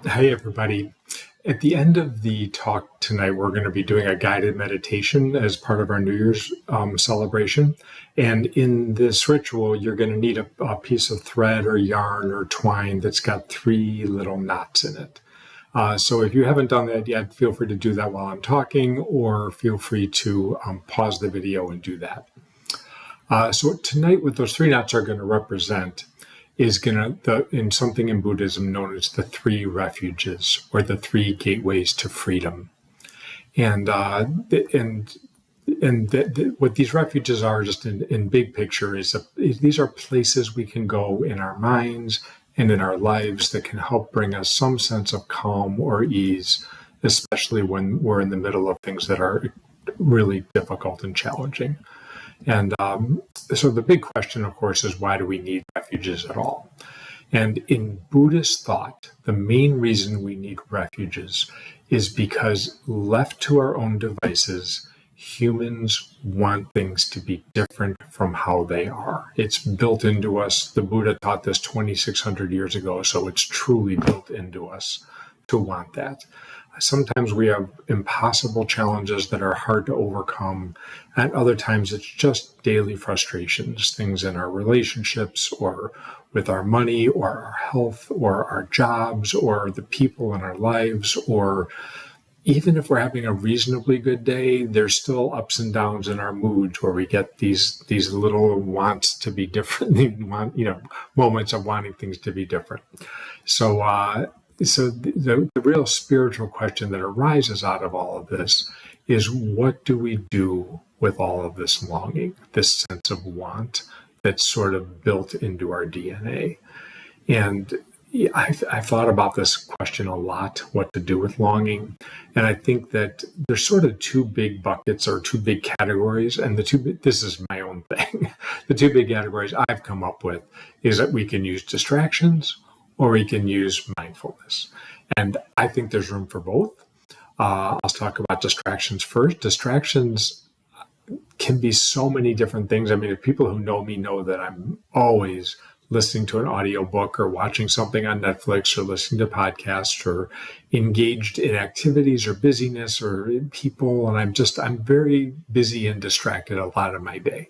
Hi, everybody. At the end of the talk tonight, we're going to be doing a guided meditation as part of our New Year's celebration. And in this ritual, you're going to need a piece of thread or yarn or twine that's got 3 little knots in it. So if you haven't done that yet, feel free to do that while I'm talking, or feel free to pause the video and do that. So tonight, what those 3 knots are going to represent is in something in Buddhism known as the 3 refuges, or the 3 gateways to freedom. And what these refuges are, just in big picture, is these are places we can go in our minds and in our lives that can help bring us some sense of calm or ease, especially when we're in the middle of things that are really difficult and challenging. And so the big question, of course, is why do we need refuges at all? And in Buddhist thought, the main reason we need refuges is because left to our own devices, humans want things to be different from how they are. It's built into us. The Buddha taught this 2,600 years ago, so it's truly built into us to want that. Sometimes we have impossible challenges that are hard to overcome. At other times, it's just daily frustrations, things in our relationships or with our money or our health or our jobs or the people in our lives. Or even if we're having a reasonably good day, there's still ups and downs in our moods where we get these little wants to be different, moments of wanting things to be different. So the real spiritual question that arises out of all of this is, what do we do with all of this longing, this sense of want that's sort of built into our DNA? And I've thought about this question a lot, what to do with longing. And I think that there's sort of 2 big buckets or 2 big categories. And this is my own thing. The 2 big categories I've come up with is that we can use distractions or we can use mindfulness. And I think there's room for both. I'll talk about distractions first. Distractions can be so many different things. I mean, if people who know me know that I'm always listening to an audiobook or watching something on Netflix or listening to podcasts or engaged in activities or busyness or people. And I'm very busy and distracted a lot of my day.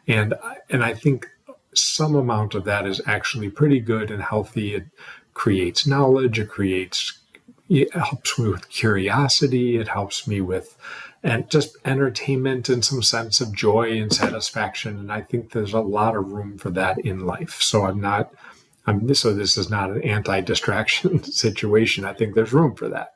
And I think some amount of that is actually pretty good and healthy. It creates knowledge. It helps me with curiosity. It helps me with just entertainment and some sense of joy and satisfaction. And I think there's a lot of room for that in life. So this is not an anti-distraction situation. I think there's room for that.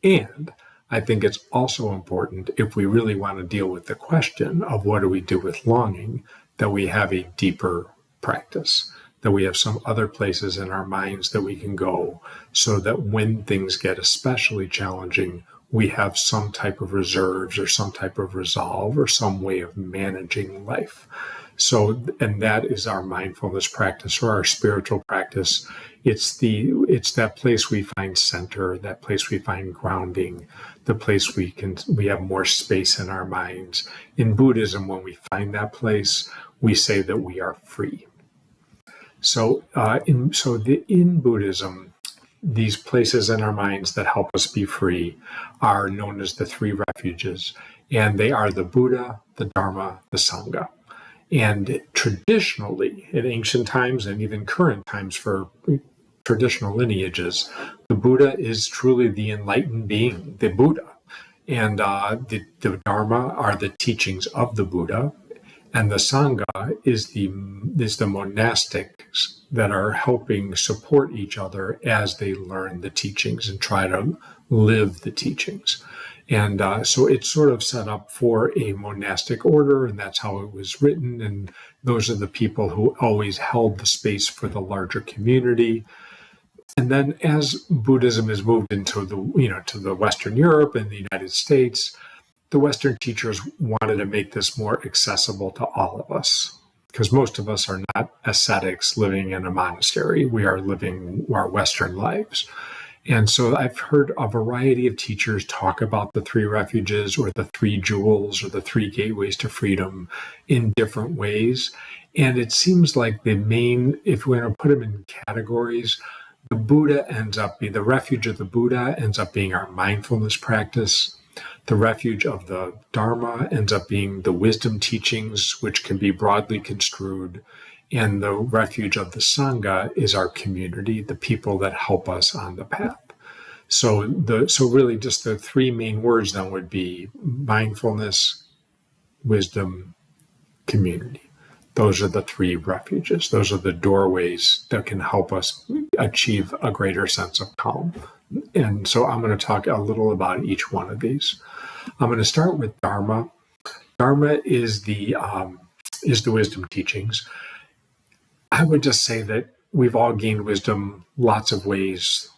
And I think it's also important, if we really want to deal with the question of what do we do with longing, that we have a deeper practice, that we have some other places in our minds that we can go so that when things get especially challenging, we have some type of reserves or some type of resolve or some way of managing life. So, and that is our mindfulness practice or our spiritual practice. It's that place we find center, that place we find grounding, the place we have more space in our minds. In Buddhism, when we find that place, we say that we are free. So in Buddhism, these places in our minds that help us be free are known as the 3 refuges, and they are the Buddha, the Dharma, the Sangha. And traditionally, in ancient times and even current times for traditional lineages, the Buddha is truly the enlightened being, the Buddha. And the Dharma are the teachings of the Buddha. And the Sangha is the monastics that are helping support each other as they learn the teachings and try to live the teachings. And so it's sort of set up for a monastic order, and that's how it was written. And those are the people who always held the space for the larger community. And then as Buddhism has moved into to the Western Europe and the United States, the Western teachers wanted to make this more accessible to all of us, because most of us are not ascetics living in a monastery. We are living our Western lives. And so I've heard a variety of teachers talk about the 3 refuges or the 3 jewels or the 3 gateways to freedom in different ways. And it seems like if we're going to put them in categories, The Buddha ends up being, the refuge of the Buddha ends up being our mindfulness practice. The refuge of the Dharma ends up being the wisdom teachings, which can be broadly construed. And the refuge of the Sangha is our community, the people that help us on the path. So really just the three main words then would be mindfulness, wisdom, community. Those are the three refuges. Those are the doorways that can help us achieve a greater sense of calm. And so I'm going to talk a little about each one of these. I'm going to start with Dharma. Dharma is the wisdom teachings. I would just say that we've all gained wisdom lots of ways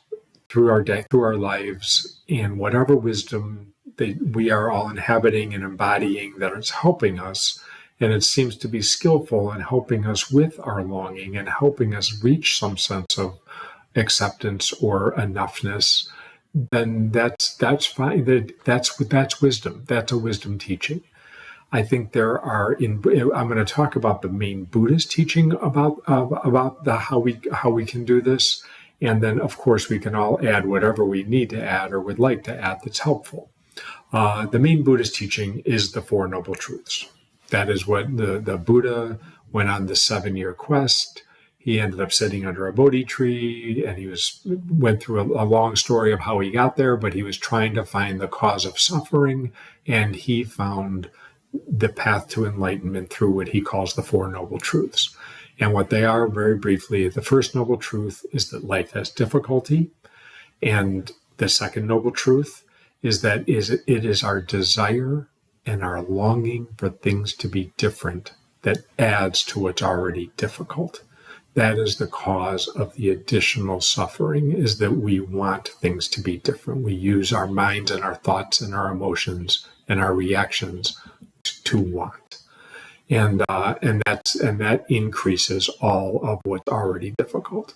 through our day, through our lives, and whatever wisdom that we are all inhabiting and embodying that is helping us, and it seems to be skillful in helping us with our longing and helping us reach some sense of acceptance or enoughness, then that's fine. That's wisdom. That's a wisdom teaching. I think I'm going to talk about the main Buddhist teaching about how we can do this. And then, of course, we can all add whatever we need to add or would like to add that's helpful. The main Buddhist teaching is the Four Noble Truths. That is what the Buddha went on the 7-year quest. He ended up sitting under a Bodhi tree, and he went through a long story of how he got there, but he was trying to find the cause of suffering, and he found the path to enlightenment through what he calls the Four Noble Truths. And what they are, very briefly, the first noble truth is that life has difficulty. And the second noble truth is that it is our desire and our longing for things to be different that adds to what's already difficult. That is the cause of the additional suffering, is that we want things to be different. We use our minds and our thoughts and our emotions and our reactions to want. And that increases all of what's already difficult.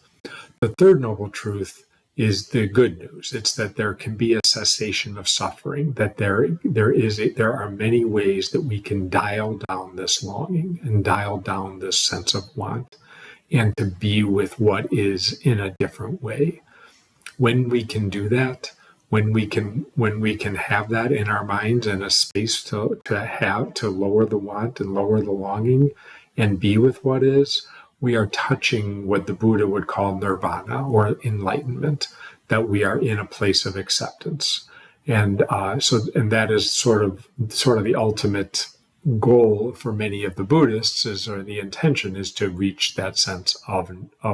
The third noble truth is the good news. It's that there can be a cessation of suffering, that there are many ways that we can dial down this longing and dial down this sense of want, and to be with what is in a different way. When we can do that, when we can have that in our minds and a space to lower the want and lower the longing and be with what is, we are touching what the Buddha would call nirvana, or enlightenment, that we are in a place of acceptance. And that is sort of the ultimate goal for many of the Buddhists, or the intention is to reach that sense of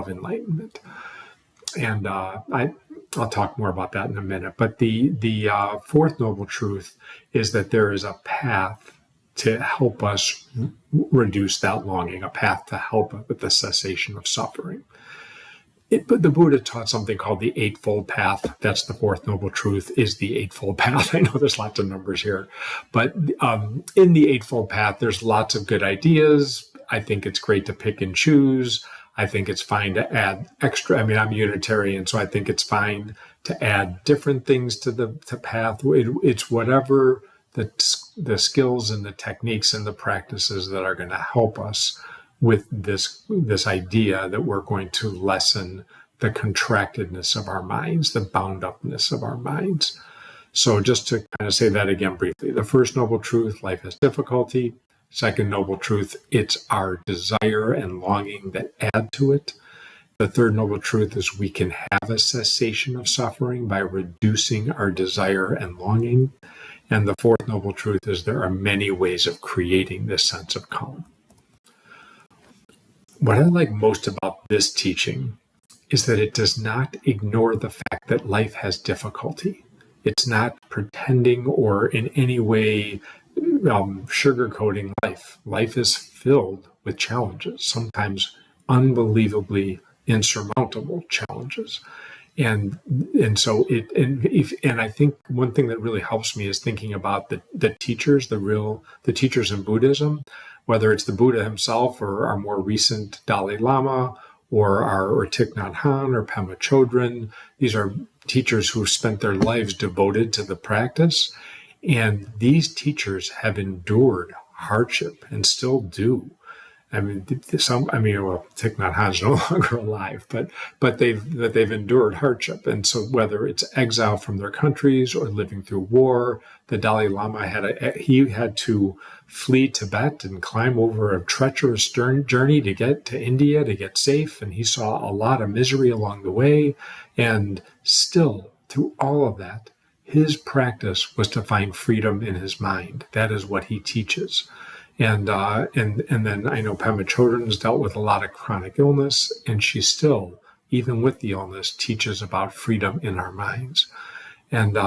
enlightenment. And I'll talk more about that in a minute. But the fourth noble truth is that there is a path to help us reduce that longing, a path to help with the cessation of suffering. But the Buddha taught something called the Eightfold Path. That's the fourth noble truth, is the Eightfold Path. I know there's lots of numbers here. But in the Eightfold Path, there's lots of good ideas. I think it's great to pick and choose. I think it's fine to add extra. I mean, I'm Unitarian, so I think it's fine to add different things to the path. It's whatever the skills and the techniques and the practices that are going to help us with this idea that we're going to lessen the contractedness of our minds, the bound upness of our minds. So just to kind of say that again briefly, the first noble truth, life has difficulty. Second noble truth, it's our desire and longing that add to it. The third noble truth is we can have a cessation of suffering by reducing our desire and longing. And the fourth noble truth is there are many ways of creating this sense of calm. What I like most about this teaching is that it does not ignore the fact that life has difficulty. It's not pretending or in any way sugarcoating life. Life is filled with challenges, sometimes unbelievably insurmountable challenges. And I think one thing that really helps me is thinking about the teachers, the teachers in Buddhism, whether it's the Buddha himself or our more recent Dalai Lama or Thich Nhat Hanh or Pema Chodron. These are teachers who spent their lives devoted to the practice. And these teachers have endured hardship and still do. I mean, well, Thich Nhat Hanh's no longer alive, but they've endured hardship, and so whether it's exile from their countries or living through war, the Dalai Lama had to flee Tibet and climb over a treacherous journey to get to India to get safe, and he saw a lot of misery along the way, and still through all of that, his practice was to find freedom in his mind. That is what he teaches. And then I know Pema Chodron's dealt with a lot of chronic illness, and she still, even with the illness, teaches about freedom in our minds. And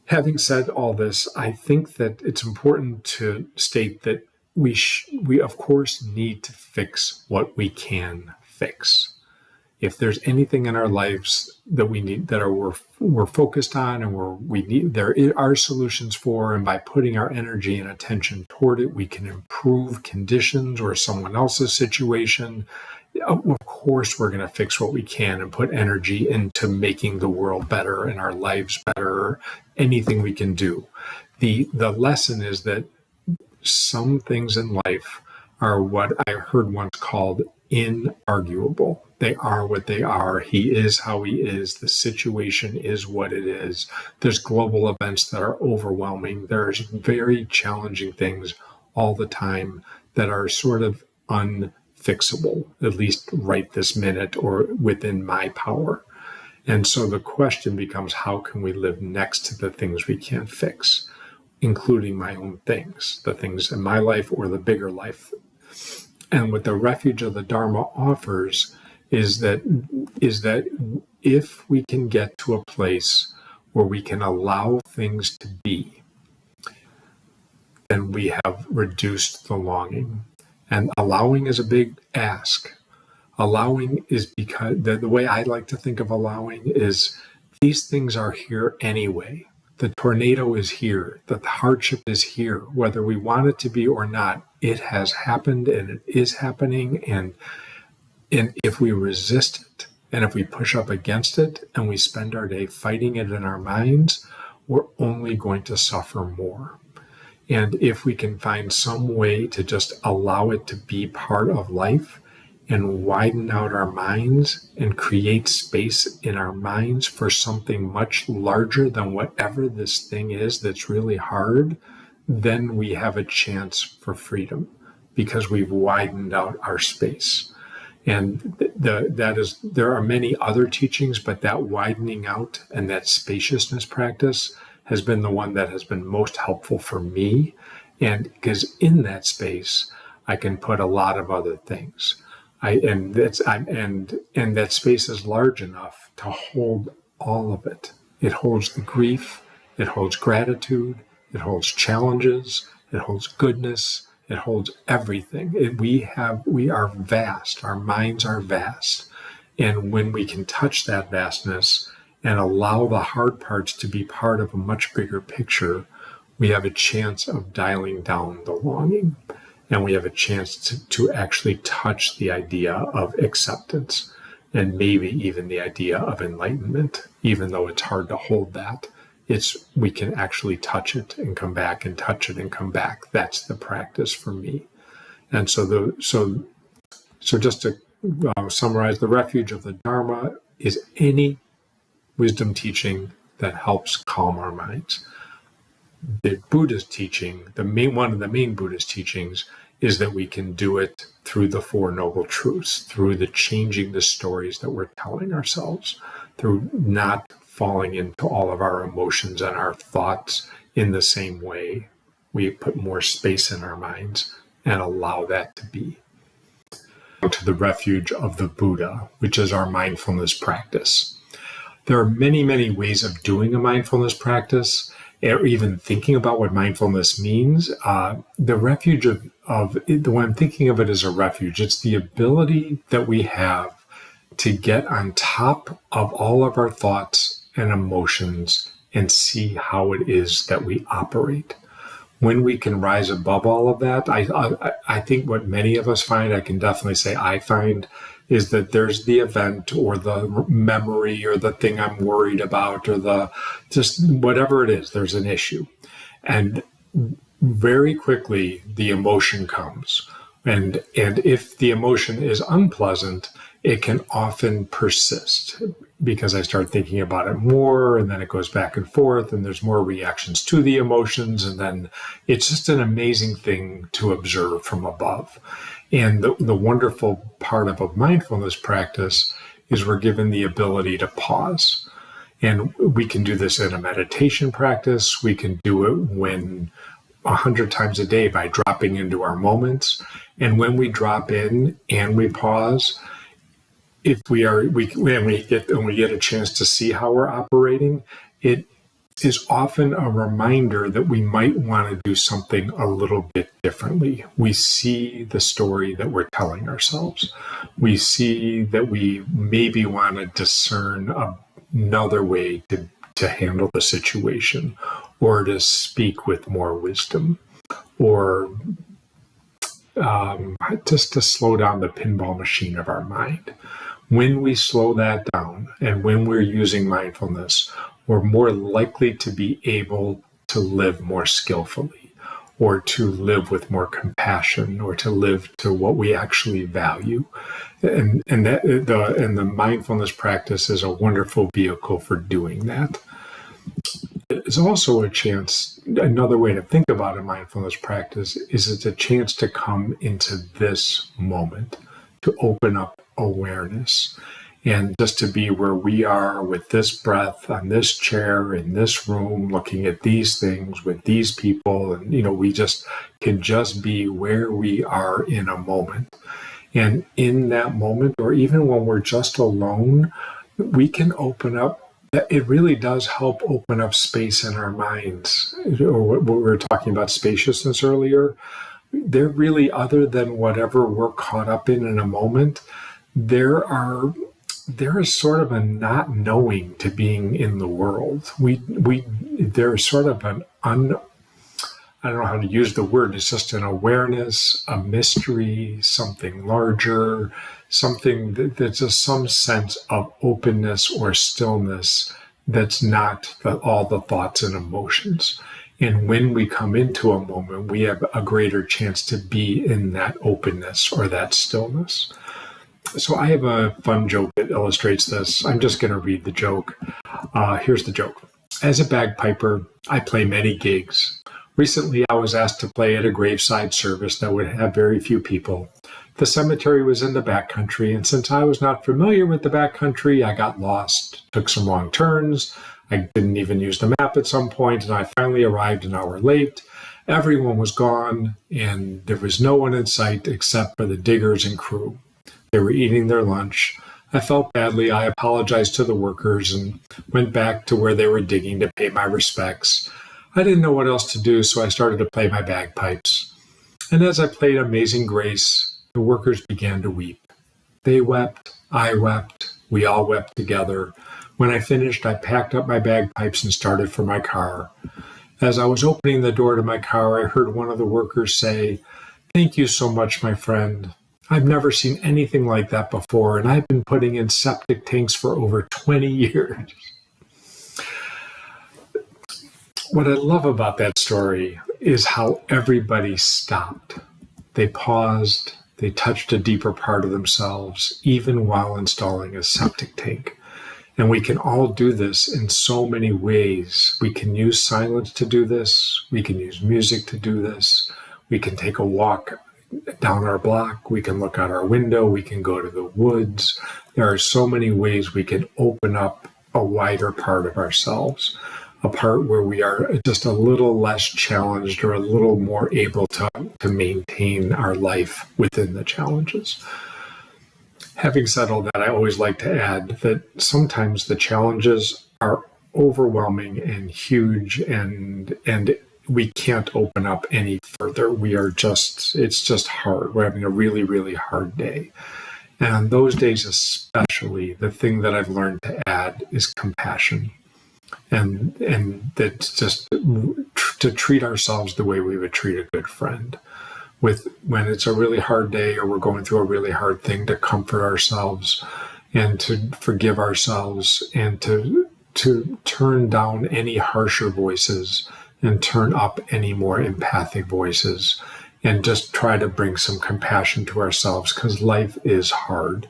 having said all this, I think that it's important to state that we of course need to fix what we can fix. If there's anything in our lives that we need, we're focused on, and there are solutions for, and by putting our energy and attention toward it, we can improve conditions or someone else's situation. Of course, we're going to fix what we can and put energy into making the world better and our lives better. Anything we can do. The lesson is that some things in life are what I heard once called inarguable. They are what they are. He is how he is. The situation is what it is. There's global events that are overwhelming. There's very challenging things all the time that are sort of unfixable, at least right this minute or within my power. And so the question becomes, how can we live next to the things we can't fix, including my own things, the things in my life or the bigger life? And what the refuge of the Dharma offers is that if we can get to a place where we can allow things to be, then we have reduced the longing. And allowing is a big ask. Allowing is because the way I like to think of allowing is these things are here anyway. The tornado is here. The hardship is here. Whether we want it to be or not, it has happened and it is happening. And if we resist it, and if we push up against it, and we spend our day fighting it in our minds, we're only going to suffer more. And if we can find some way to just allow it to be part of life and widen out our minds and create space in our minds for something much larger than whatever this thing is that's really hard, then we have a chance for freedom because we've widened out our space. And there are many other teachings, but that widening out and that spaciousness practice has been the one that has been most helpful for me. And because in that space, I can put a lot of other things. And that space is large enough to hold all of it. It holds the grief, it holds gratitude, it holds challenges, it holds goodness, it holds everything. We are vast. Our minds are vast. And when we can touch that vastness and allow the hard parts to be part of a much bigger picture, we have a chance of dialing down the longing. And we have a chance to actually touch the idea of acceptance and maybe even the idea of enlightenment, even though it's hard to hold that. We can actually touch it and come back and touch it and come back. That's the practice for me. And so just to summarize, the refuge of the Dharma is any wisdom teaching that helps calm our minds. The Buddhist teaching, one of the main Buddhist teachings, is that we can do it through the Four Noble Truths, through the changing the stories that we're telling ourselves, through not falling into all of our emotions and our thoughts in the same way. We put more space in our minds and allow that to be. To the refuge of the Buddha, which is our mindfulness practice. There are many, many ways of doing a mindfulness practice, or even thinking about what mindfulness means. The refuge the way I'm thinking of it as a refuge, it's the ability that we have to get on top of all of our thoughts and emotions and see how it is that we operate. When we can rise above all of that, I think what many of us find, I can definitely say I find, is that there's the event or the memory or the thing I'm worried about or just whatever it is, there's an issue. And very quickly the emotion comes. And if the emotion is unpleasant, it can often persist because I start thinking about it more, and then it goes back and forth, and there's more reactions to the emotions. And then it's just an amazing thing to observe from above. And the wonderful part of a mindfulness practice is we're given the ability to pause. And we can do this in a meditation practice. We can do it 100 times a day by dropping into our moments. And when we drop in and we pause, if when we get a chance to see how we're operating, it is often a reminder that we might want to do something a little bit differently. We see the story that we're telling ourselves. We see that we maybe want to discern another way to handle the situation, or to speak with more wisdom, or just to slow down the pinball machine of our mind. When we slow that down and when we're using mindfulness, we're more likely to be able to live more skillfully, or to live with more compassion, or to live to what we actually value. And the mindfulness practice is a wonderful vehicle for doing that. It's also another way to think about a mindfulness practice is it's a chance to come into this moment, to open up awareness, and just to be where we are with this breath on this chair in this room, looking at these things with these people. And, we can just be where we are in a moment. And in that moment, or even when we're just alone, we can open up. It really does help open up space in our minds. Or what we were talking about spaciousness earlier. They're really, other than whatever we're caught up in a moment, there is sort of a not knowing to being in the world. There's sort of I don't know how to use the word. It's just an awareness, a mystery, something larger, something that's just some sense of openness or stillness that's not all the thoughts and emotions. And when we come into a moment, we have a greater chance to be in that openness or that stillness. So I have a fun joke that illustrates this. I'm just going to read the joke. Here's the joke. As a bagpiper, I play many gigs. Recently, I was asked to play at a graveside service that would have very few people. The cemetery was in the backcountry, and since I was not familiar with the backcountry, I got lost, took some wrong turns. I didn't even use the map at some point, and I finally arrived an hour late. Everyone was gone, and there was no one in sight except for the diggers and crew. They were eating their lunch. I felt badly. I apologized to the workers and went back to where they were digging to pay my respects. I didn't know what else to do, so I started to play my bagpipes. And as I played Amazing Grace, the workers began to weep. They wept, I wept, we all wept together. When I finished, I packed up my bagpipes and started for my car. As I was opening the door to my car, I heard one of the workers say, "Thank you so much, my friend. I've never seen anything like that before, and I've been putting in septic tanks for over 20 years. What I love about that story is how everybody stopped. They paused, they touched a deeper part of themselves, even while installing a septic tank. And we can all do this in so many ways. We can use silence to do this. We can use music to do this. We can take a walk down our block. We can look out our window. We can go to the woods. There are so many ways we can open up a wider part of ourselves, a part where we are just a little less challenged or a little more able to maintain our life within the challenges. Having said all that, I always like to add that sometimes the challenges are overwhelming and huge, and we can't open up any further. It's just hard. We're having a really, really hard day. And on those days especially, the thing that I've learned to add is compassion. And that's just to treat ourselves the way we would treat a good friend. When it's a really hard day or we're going through a really hard thing, to comfort ourselves and to forgive ourselves and to turn down any harsher voices and turn up any more empathic voices and just try to bring some compassion to ourselves, because life is hard.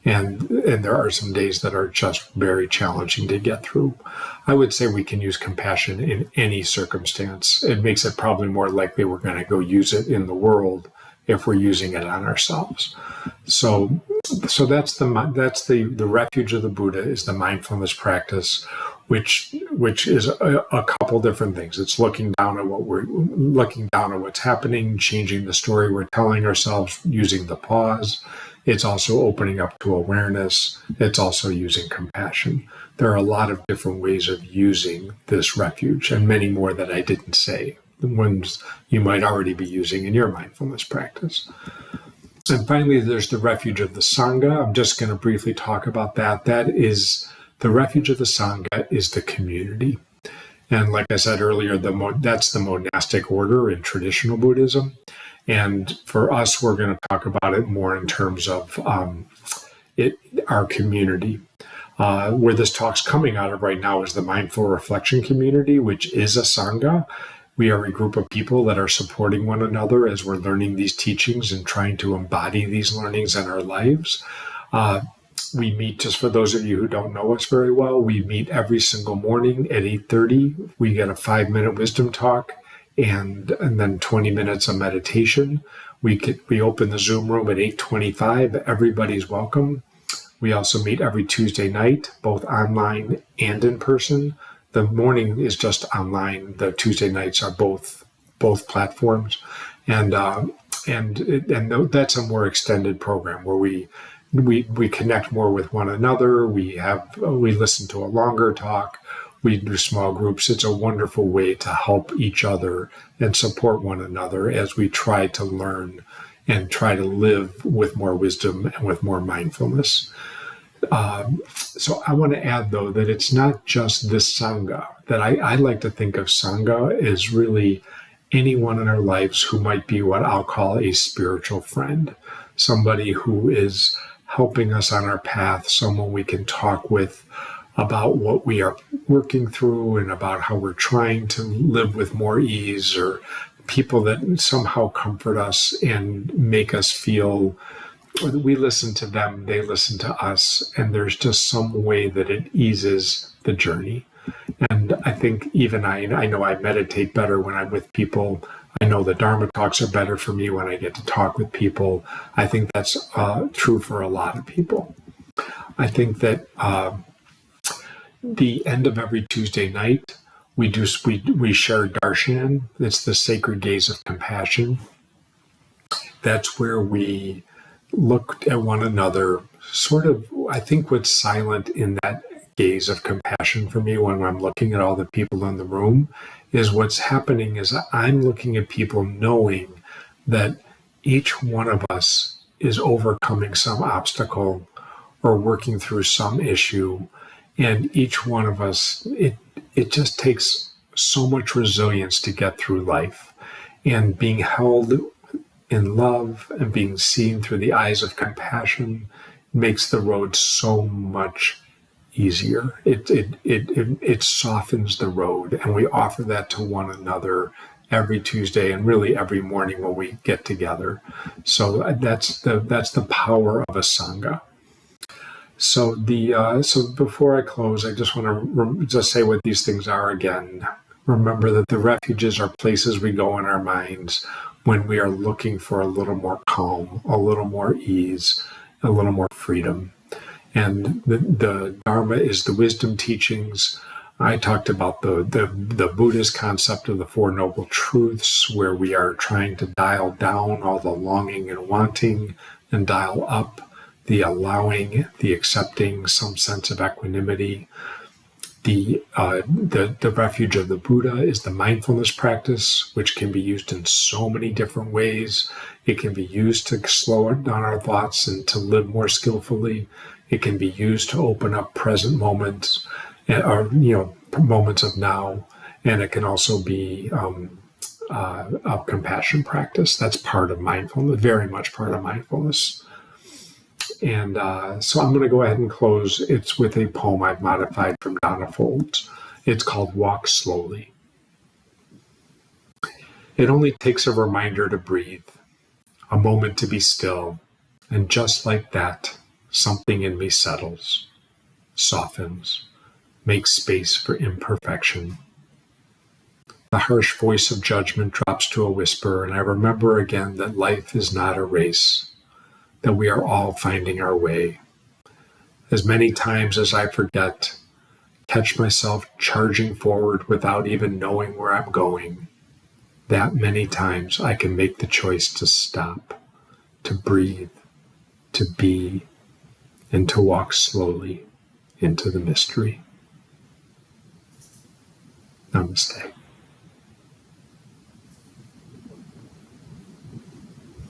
And there are some days that are just very challenging to get through. I would say we can use compassion in any circumstance. It makes it probably more likely we're going to go use it in the world if we're using it on ourselves. So that's the refuge of the Buddha, is the mindfulness practice, which is a couple different things. It's looking down at what's happening, changing the story we're telling ourselves, using the pause. It's also opening up to awareness. It's also using compassion. There are a lot of different ways of using this refuge, and many more that I didn't say, the ones you might already be using in your mindfulness practice. And finally, there's the refuge of the Sangha. I'm just going to briefly talk about that. The refuge of the Sangha is the community. And like I said earlier, that's the monastic order in traditional Buddhism. And for us, we're going to talk about it more in terms of our community. Where this talk's coming out of right now is the mindful reflection community, which is a Sangha. We are a group of people that are supporting one another as we're learning these teachings and trying to embody these learnings in our lives. We meet, just for those of you who don't know us very well, we meet every single morning at 8:30. We get a 5-minute wisdom talk and then 20 minutes of meditation. We open the Zoom room at 8:25. Everybody's welcome. We also meet every Tuesday night, both online and in person. The morning is just online. The Tuesday nights are both platforms, and that's a more extended program where we connect more with one another. We listen to a longer talk. We do small groups. It's a wonderful way to help each other and support one another as we try to learn and try to live with more wisdom and with more mindfulness. So I want to add, though, that it's not just this Sangha. That I like to think of Sangha as really anyone in our lives who might be what I'll call a spiritual friend, somebody who is helping us on our path, someone we can talk with about what we are working through and about how we're trying to live with more ease, or people that somehow comfort us and make us feel we listen to them, they listen to us, and there's just some way that it eases the journey. And I think even I know I meditate better when I'm with people. I know the Dharma talks are better for me when I get to talk with people. I think that's true for a lot of people. I think that the end of every Tuesday night, we share darshan. It's the sacred gaze of compassion. That's where we look at one another, sort of. I think what's silent in that gaze of compassion for me when I'm looking at all the people in the room is what's happening is I'm looking at people knowing that each one of us is overcoming some obstacle or working through some issue. And each one of us, it just takes so much resilience to get through life. And being held in love and being seen through the eyes of compassion makes the road so much easier. It softens the road, and we offer that to one another every Tuesday and really every morning when we get together. So that's the power of a Sangha. So before I close, I just want to just say what these things are again. Remember that the refuges are places we go in our minds when we are looking for a little more calm, a little more ease, a little more freedom. And the Dharma is the wisdom teachings. I talked about the Buddhist concept of the Four Noble Truths, where we are trying to dial down all the longing and wanting and dial up the allowing, the accepting, some sense of equanimity. The refuge of the Buddha is the mindfulness practice, which can be used in so many different ways. It can be used to slow down our thoughts and to live more skillfully. It can be used to open up present moments, or moments of now, and it can also be a compassion practice. That's part of mindfulness, very much part of mindfulness. And so I'm going to go ahead and close. It's with a poem I've modified from Donna Folds. It's called Walk Slowly. It only takes a reminder to breathe, a moment to be still, and just like that, something in me settles, softens, makes space for imperfection. The harsh voice of judgment drops to a whisper, and I remember again that life is not a race, that we are all finding our way. As many times as I forget, catch myself charging forward without even knowing where I'm going, that many times I can make the choice to stop, to breathe, to be, and to walk slowly into the mystery. Namaste.